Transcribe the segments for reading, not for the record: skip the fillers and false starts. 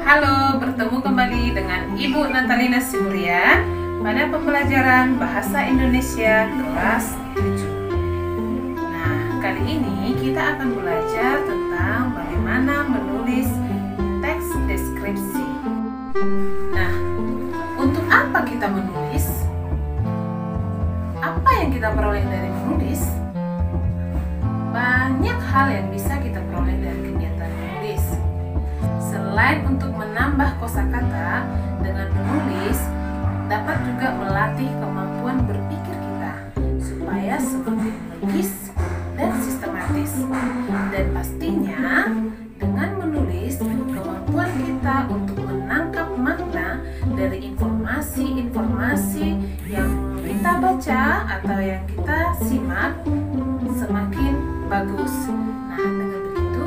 Halo, bertemu kembali dengan Ibu Natalina Simuria pada pembelajaran Bahasa Indonesia kelas 7. Nah, kali ini kita akan belajar tentang bagaimana menulis teks deskripsi. Nah, untuk apa kita menulis? Apa yang kita peroleh dari menulis? Banyak hal yang bisa kita peroleh dari kegiatan menulis. Selain untuk menambah kosakata, dengan menulis dapat juga melatih kemampuan berpikir kita supaya semakin logis dan sistematis. Dan pastinya dengan menulis, kemampuan kita untuk menangkap makna dari informasi-informasi yang kita baca atau yang kita simak semakin bagus. Nah, dengan begitu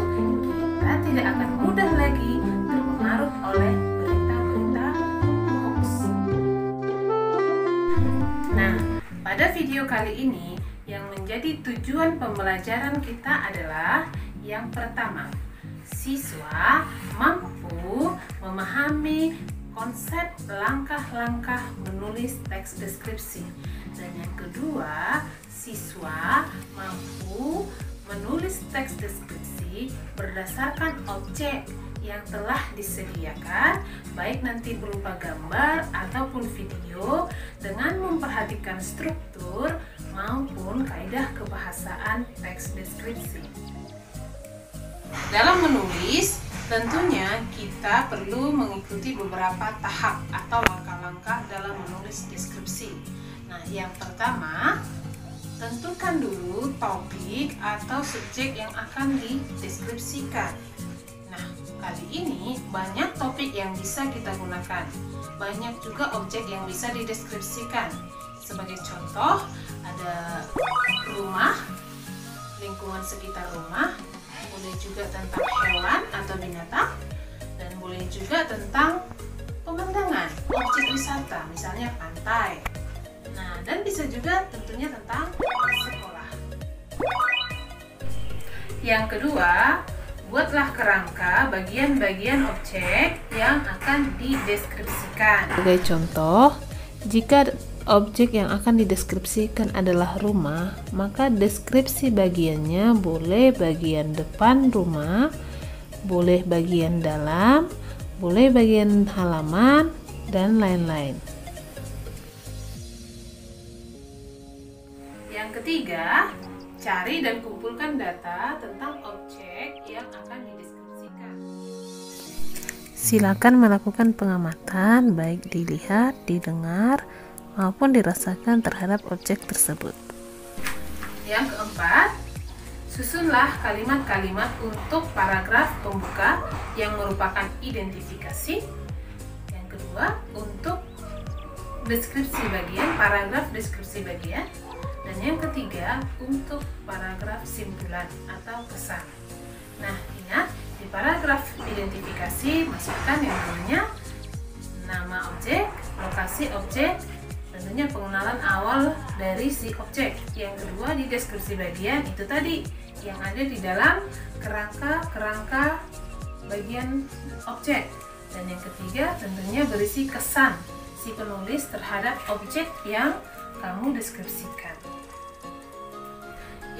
kita tidak akan mudah lagi terpengaruh oleh berita-berita hoax. Nah, pada video kali ini yang menjadi tujuan pembelajaran kita adalah yang pertama, siswa mampu memahami konsep langkah-langkah menulis teks deskripsi. Dan yang kedua, siswa mampu menulis teks deskripsi berdasarkan objek yang telah disediakan, baik nanti berupa gambar ataupun video, dengan memperhatikan struktur maupun kaidah kebahasaan teks deskripsi. Dalam menulis, tentunya kita perlu mengikuti beberapa tahap atau langkah-langkah dalam menulis deskripsi. Nah, yang pertama, tentukan dulu topik atau subjek yang akan dideskripsikan. Nah, kali ini banyak topik yang bisa kita gunakan. Banyak juga objek yang bisa dideskripsikan. Sebagai contoh, ada rumah, lingkungan sekitar rumah, boleh juga tentang hewan atau binatang, dan boleh juga tentang pemandangan, objek wisata, misalnya pantai. Nah, dan bisa juga tentunya tentang sekolah. Yang kedua, buatlah kerangka bagian-bagian objek yang akan dideskripsikan. Sebagai contoh, jika objek yang akan dideskripsikan adalah rumah, maka deskripsi bagiannya boleh bagian depan rumah, boleh bagian dalam, boleh bagian halaman, dan lain-lain. Yang ketiga, cari dan kumpulkan data tentang objek yang akan dideskripsikan. Silakan melakukan pengamatan, baik dilihat, didengar, maupun dirasakan terhadap objek tersebut. Yang keempat, susunlah kalimat-kalimat untuk paragraf pembuka yang merupakan identifikasi. Yang kedua, untuk deskripsi bagian, paragraf deskripsi bagian. Dan yang ketiga, untuk paragraf simpulan atau pesan. Nah, ingat, di paragraf identifikasi masukkan yang namanya nama objek, lokasi objek, tentunya pengenalan awal dari si objek. Yang kedua, di deskripsi bagian itu tadi yang ada di dalam kerangka bagian objek. Dan yang ketiga, tentunya berisi kesan si penulis terhadap objek yang kamu deskripsikan.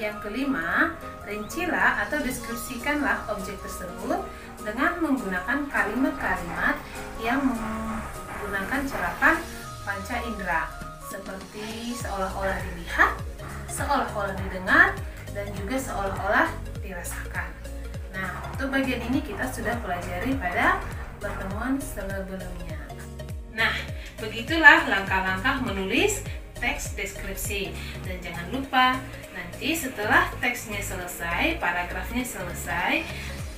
Yang kelima, rincilah atau deskripsikanlah objek tersebut dengan menggunakan kalimat-kalimat yang menggunakan serapan panca indera, seperti seolah-olah dilihat, seolah-olah didengar, dan juga seolah-olah dirasakan. Nah, untuk bagian ini kita sudah pelajari pada pertemuan sebelumnya. Nah, begitulah langkah-langkah menulis teks deskripsi. Dan jangan lupa, nanti setelah teksnya selesai, paragrafnya selesai,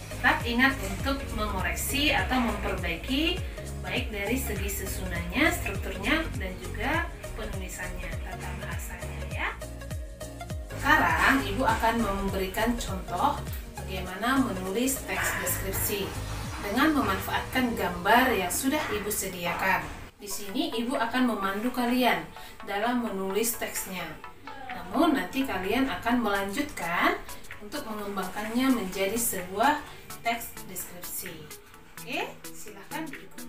tetap ingat untuk mengoreksi atau memperbaiki baik dari segi susunannya, strukturnya, dan juga penulisannya, tata bahasanya ya. Sekarang Ibu akan memberikan contoh bagaimana menulis teks deskripsi dengan memanfaatkan gambar yang sudah Ibu sediakan. Di sini Ibu akan memandu kalian dalam menulis teksnya. Namun nanti kalian akan melanjutkan untuk mengembangkannya menjadi sebuah teks deskripsi. Oke, silahkan diikuti.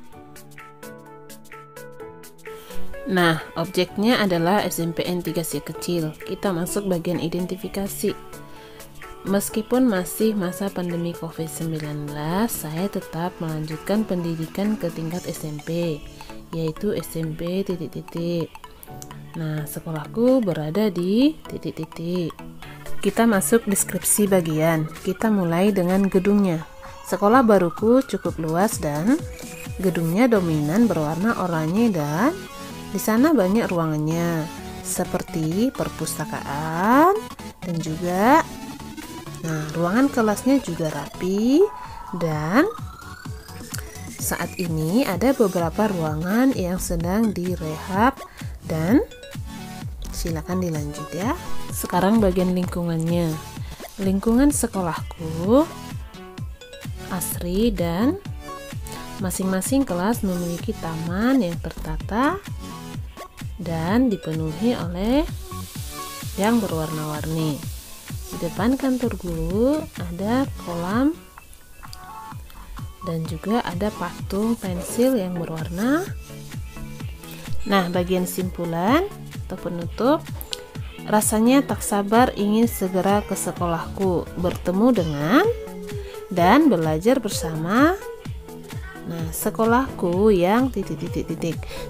Nah, objeknya adalah SMPN 3 Si Kecil. Kita masuk bagian identifikasi. Meskipun masih masa pandemi COVID-19, saya tetap melanjutkan pendidikan ke tingkat SMP, yaitu SMP ... Nah, sekolahku berada di ... Kita masuk deskripsi bagian. Kita mulai dengan gedungnya. Sekolah baruku cukup luas dan gedungnya dominan berwarna oranye dan di sana banyak ruangannya, seperti perpustakaan dan juga ruangan kelasnya juga rapi, dan saat ini ada beberapa ruangan yang sedang direhab dan silakan dilanjut ya. Sekarang bagian lingkungannya. Lingkungan sekolahku asri dan masing-masing kelas memiliki taman yang tertata dan dipenuhi oleh yang berwarna-warni. Di depan kantor guru ada kolam dan juga ada patung pensil yang berwarna. Nah, bagian simpulan atau penutup, rasanya tak sabar ingin segera ke sekolahku, bertemu dengan dan belajar bersama sekolahku yang ...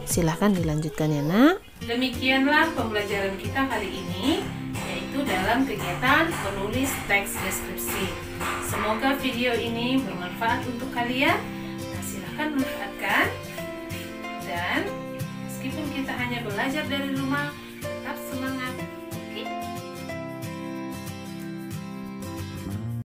Silahkan dilanjutkan ya nak. Demikianlah pembelajaran kita kali ini, yaitu dalam kegiatan menulis teks deskripsi. Semoga video ini bermanfaat untuk kalian. Nah, silahkan manfaatkan. Dan meskipun kita hanya belajar dari rumah,